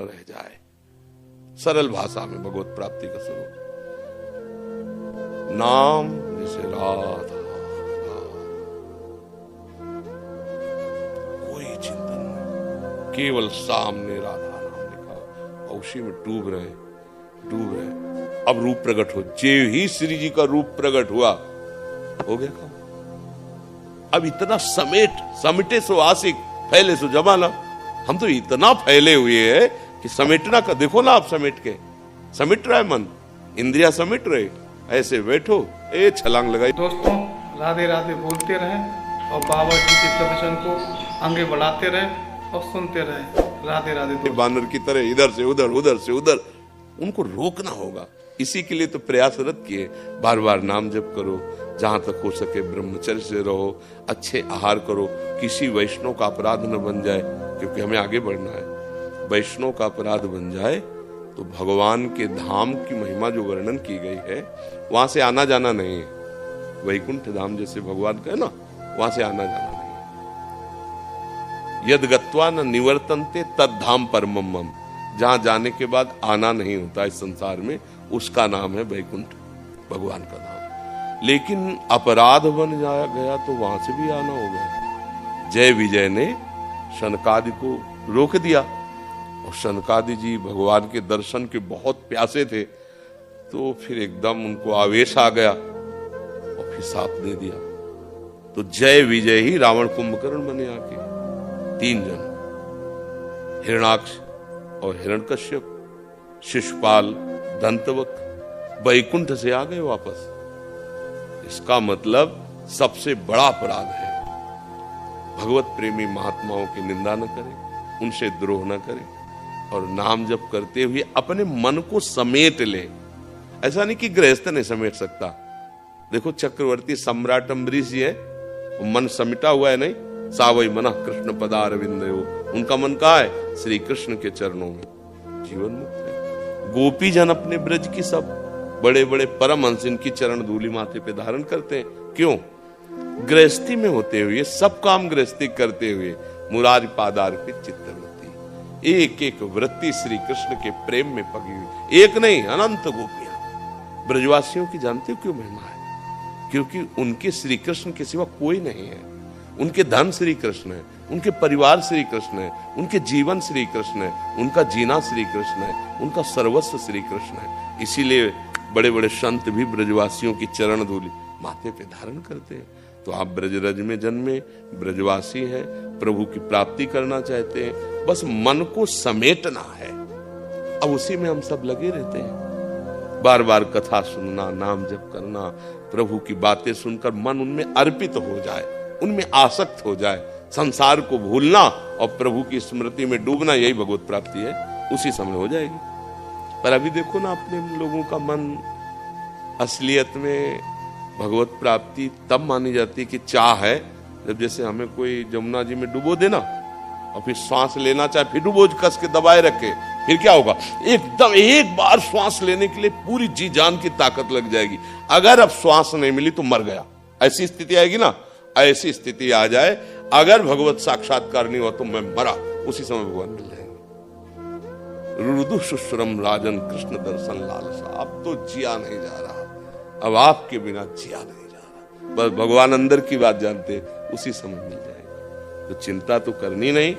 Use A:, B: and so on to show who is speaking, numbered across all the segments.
A: न रह जाए। सरल भाषा में भगवत प्राप्ति का स्वरूप नाम जैसे राधा, कोई चिंतन नहीं, केवल सामने राधा नाम लिखा और उसी में डूब रहे। अब रूप प्रकट हो, जे ही श्री जी का रूप प्रकट हुआ, हो गया काम। अब इतना समेटे सो आशिक, फैले सो जमाना। हम तो इतना फैले हुए हैं कि समेटना का देखो ना, आप समेट रहा है मन, इंद्रिया समेट रहे, ऐसे बैठो, छलांग लगाई।
B: दोस्तों, राधे राधे बोलते रहें और बाबा जी के प्रवचन को आगे बढ़ाते रहें और सुनते रहें। राधे राधे।
A: बानर की तरह इधर से उधर, उनको रोकना होगा। इसी के लिए तो प्रयासरत किए, बार बार नाम जप करो, जहां तक हो सके ब्रह्मचर्य से रहो, अच्छे आहार करो, किसी वैष्णव का अपराध न बन जाए, क्योंकि हमें आगे बढ़ना है। वैष्णव का अपराध बन जाए तो भगवान के धाम की महिमा जो वर्णन की गई है, वहां से आना जाना नहीं है। वैकुंठ धाम जैसे भगवान का है ना, वहां से आना जाना नहीं है। यद गत्वा न निवर्तन्ते तद धाम परमम मम, जहां जाने के बाद आना नहीं होता इस संसार में, उसका नाम है वैकुंठ, भगवान का धाम। लेकिन अपराध बन गया तो वहां से भी आना हो गया। जय विजय ने शनकादि को रोक दिया, और शनकादि जी भगवान के दर्शन के बहुत प्यासे थे, तो फिर एकदम उनको आवेश आ गया और फिर साथ दे दिया। तो जय विजय ही रावण कुंभकर्ण बने आके, 3 जन, हिरणाक्ष और हिरण्यकश्यप, शिशुपाल, दंतवक्र, वैकुंठ से आ गए वापस। इसका मतलब सबसे बड़ा अपराध है भगवत प्रेमी महात्माओं की निंदा न करें, उनसे द्रोह न करें, और नाम जप करते हुए अपने मन को समेट ले। ऐसा नहीं कि गृहस्थ नहीं समेट सकता। देखो चक्रवर्ती सम्राट अम्बरीश जी है, मन समेटा हुआ है नहीं, सावई मना कृष्ण पदारविंदयो, उनका मन कहाँ है? श्री कृष्ण के चरणों में, जीवन मुक्त है। गोपी जन अपने ब्रज की सब बड़े बड़े परमहंस इनकी चरण धूलि माथे पे धारण करते हैं। क्यों? गृहस्थी में होते हुए, सब काम गृहस्थी करते हुए, मुरारी पादार्पित चित्तवृत्ति, एक एक वृत्ति श्री कृष्ण के प्रेम में पगी हुई। एक नहीं, अनंत गोपियां। ब्रजवासियों की जानते हो क्यों महिमा है? क्योंकि उनके श्री कृष्ण के सिवा कोई नहीं है। उनके धन श्री कृष्ण है, उनके परिवार श्री कृष्ण है, उनके जीवन श्री कृष्ण है, उनका जीना श्री कृष्ण है, उनका सर्वस्व श्री कृष्ण है। इसीलिए बड़े बड़े संत भी ब्रजवासियों की चरण धूलि माथे पे धारण करते हैं। तो आप ब्रजरज में जन्मे, ब्रजवासी हैं, प्रभु की प्राप्ति करना चाहते हैं, बस मन को समेटना है। अब उसी में हम सब लगे रहते हैं, बार बार कथा सुनना, नाम जप करना, प्रभु की बातें सुनकर मन उनमें अर्पित हो जाए, उनमें आसक्त हो जाए, संसार को भूलना और प्रभु की स्मृति में डूबना, यही भगवत प्राप्ति है। उसी समय हो जाएगी। पर अभी देखो ना, अपने लोगों का मन असलियत में भगवत प्राप्ति तब मानी जाती है कि चाह है, जब जैसे हमें कोई जमुना जी में डुबो देना और फिर श्वास लेना चाहे, फिर डुबो कस के दबाए रखे, फिर क्या होगा? एकदम एक बार श्वास लेने के लिए पूरी जी जान की ताकत लग जाएगी। अगर अब श्वास नहीं मिली तो मर गया, ऐसी स्थिति आएगी ना। ऐसी स्थिति आ जाए, अगर भगवत साक्षात्कार नहीं हुआ तो मैं मरा, उसी समय भगवान मिल जाएंगे। रुदु शुश्रम राजन कृष्ण दर्शन लालसा, अब तो जिया नहीं जा रहा, अब आपके बिना जिया नहीं जा रहा, बस भगवान अंदर की बात जानते, उसी समय मिल जाएगी। तो चिंता तो करनी नहीं,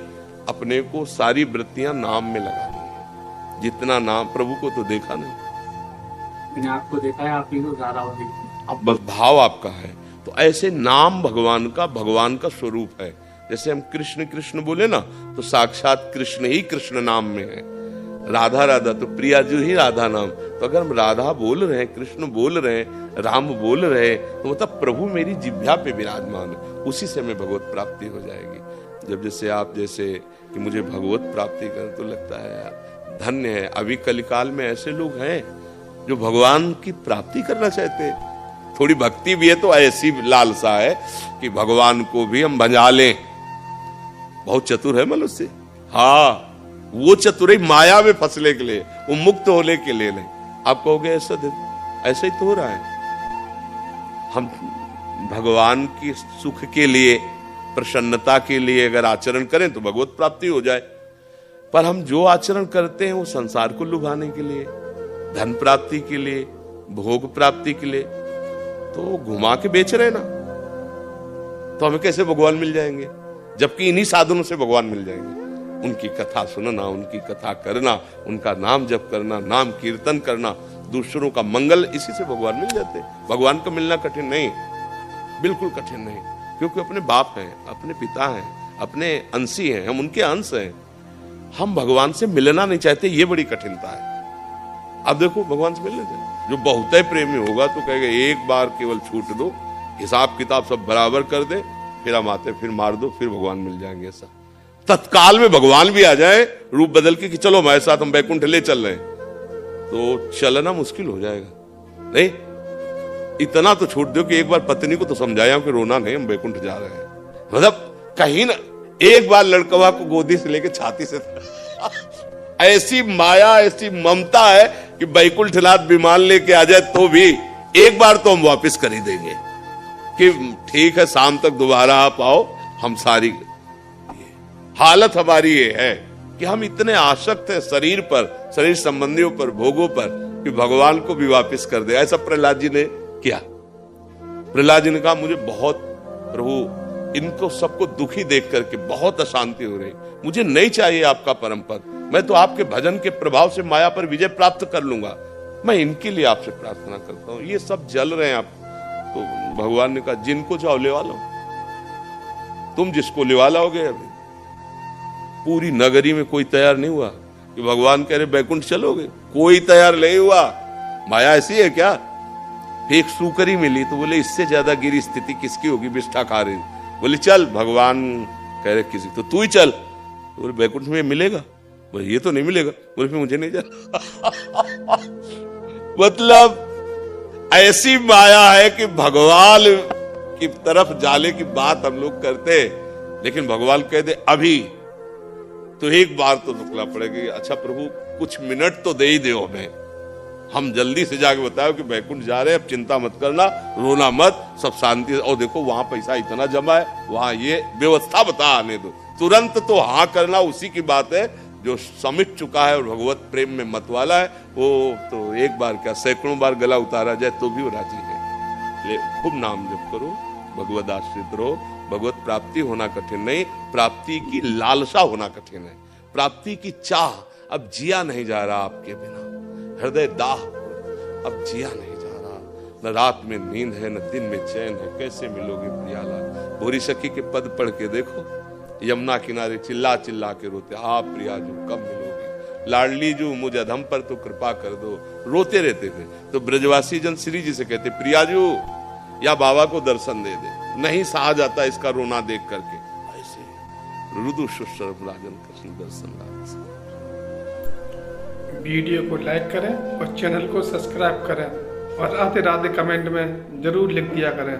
A: अपने को सारी वृत्तियां नाम में लगानी है। जितना नाम, प्रभु को तो देखा नहीं,
C: मैंने आपको देखा है, आप ही को ज्यादा होगी,
A: अब बस भाव आपका है। तो ऐसे नाम भगवान का स्वरूप है। जैसे हम कृष्ण कृष्ण बोले ना, तो साक्षात कृष्ण ही कृष्ण नाम में है। राधा राधा तो प्रिया जी ही राधा नाम। तो अगर हम राधा बोल रहे हैं, कृष्ण बोल रहे हैं, राम बोल रहे हैं, तो मतलब प्रभु मेरी जिह्वा पे विराजमान है, उसी से हमें भगवत प्राप्ति हो जाएगी। जब जैसे आप जैसे कि मुझे भगवत प्राप्ति करें, तो लगता है यार धन्य है। अभी कलिकाल में ऐसे लोग हैं जो भगवान की प्राप्ति करना चाहते हैं। थोड़ी भक्ति भी है तो ऐसी लालसा है कि भगवान को भी हम भजा लें। बहुत चतुर है मनुष्य, हाँ, वो चतुराई माया में फंसने के लिए, वो मुक्त होने के लिए नहीं। आप कहोगे ऐसा ही तो हो रहा है। हम भगवान की सुख के लिए, प्रसन्नता के लिए अगर आचरण करें तो भगवत प्राप्ति हो जाए। पर हम जो आचरण करते हैं वो संसार को लुभाने के लिए, धन प्राप्ति के लिए, भोग प्राप्ति के लिए, तो घुमा के बेच रहे ना, तो हमें कैसे भगवान मिल जाएंगे? जबकि इन्हीं साधनों से भगवान मिल जाएंगे। उनकी कथा सुनना, उनकी कथा करना, उनका नाम जप करना, नाम कीर्तन करना, दूसरों का मंगल, इसी से भगवान मिल जाते हैं। भगवान को मिलना कठिन नहीं, बिल्कुल कठिन नहीं, क्योंकि अपने बाप हैं, अपने पिता हैं, अपने अंशी हैं, हम उनके अंश हैं। हम भगवान से मिलना नहीं चाहते, ये बड़ी कठिनता है। अब देखो भगवान से मिलने से जो बहुत ही प्रेमी होगा तो कहेगा एक बार केवल छूट दो, हिसाब किताब सब बराबर कर दे, फिर हम आते, फिर मार दो, फिर भगवान मिल जाएंगे। ऐसा तत्काल में भगवान भी आ जाए रूप बदल के कि चलो हमारे साथ हम बैकुंठ ले चल रहे हैं, तो चलना मुश्किल हो जाएगा। नहीं, इतना तो छूट दो कि एक बार पत्नी को तो समझाया कि रोना नहीं, हम बैकुंठ जा रहे हैं। मतलब कहीं ना एक बार लड़कवा को गोदी से लेके छाती से ऐसी माया, ऐसी ममता है कि बैकुंठनाथ विमान लेके आ जाए तो भी एक बार तो हम वापस कर ही देंगे कि ठीक है, शाम तक दोबारा आप आओ। हम सारी हालत हमारी ये है कि हम इतने आसक्त हैं शरीर पर, शरीर संबंधियों पर, भोगों पर, कि भगवान को भी वापस कर दे। ऐसा प्रहलाद जी ने किया। प्रहलाद जी ने कहा मुझे बहुत, प्रभु इनको सबको दुखी देख करके बहुत अशांति हो रही, मुझे नहीं चाहिए आपका परम पद, मैं तो आपके भजन के प्रभाव से माया पर विजय प्राप्त कर लूंगा, मैं इनके लिए आपसे प्रार्थना करता हूं, ये सब जल रहे हैं आप। तो भगवान ने कहा जिनको चाहो लेवा लो, तुम जिसको लेवा लाओगे। अभी पूरी नगरी में कोई तैयार नहीं हुआ कि भगवान कह रहे बैकुंठ चलोगे, कोई तैयार नहीं हुआ। माया ऐसी है क्या? एक सूकरी मिली तो बोले इससे ज्यादा गिरी स्थिति किसकी होगी, बिष्ठा खा रही। बोले चल, भगवान कह रहे किसी, तो तू ही चल। बोले बैकुंठ में मिलेगा? बोले ये तो नहीं मिलेगा। बोले फिर मुझे नहीं जाना। मतलब ऐसी माया है कि भगवान की तरफ जाने की बात हम लोग करते, लेकिन भगवान कह दे अभी, तो एक बार तो रुकना पड़ेगा। अच्छा प्रभु कुछ मिनट तो दे ही दो हमें, हम जल्दी से जाके बताओ कि बैकुंठ जा रहे हैं, अब चिंता मत करना, रोना मत, सब शांति। और देखो वहां पैसा इतना जमा है, वहां ये व्यवस्था बता आने दो। तुरंत तो हाँ करना उसी की बात है जो समिट चुका है और भगवत प्रेम में मत वाला है। वो तो एक बार क्या सैकड़ों बार गला उतारा जाए तो भी वो राजी है। खूब नाम जप करो, भगवत आश्रित रहो। भगवत प्राप्ति होना कठिन नहीं, प्राप्ति की लालसा होना कठिन है। प्राप्ति की चाह, अब जिया नहीं जा रहा आपके बिना, हृदय दाह, अब जिया नहीं जा रहा, न रात में नींद है, न दिन में चैन है, कैसे मिलोगे प्रियाला। भोरी सखी के पद पढ़ के देखो, यमुना किनारे चिल्ला चिल्ला के रोते, आप प्रियाजू कब मिलोगे, लाडली जू मुझ अधम पर तो कृपा कर दो, रोते रहते थे। तो ब्रजवासी जन श्री जी से कहते प्रियाजू या बाबा को दर्शन दे दे, नहीं सहा जाता इसका रोना देख करके। ऐसे रुदु सुश्रभ राजन कृष्ण दर्शन दास।
B: वीडियो को लाइक करें और चैनल को सब्सक्राइब करें और राधे राधे कमेंट में जरूर लिख दिया करें।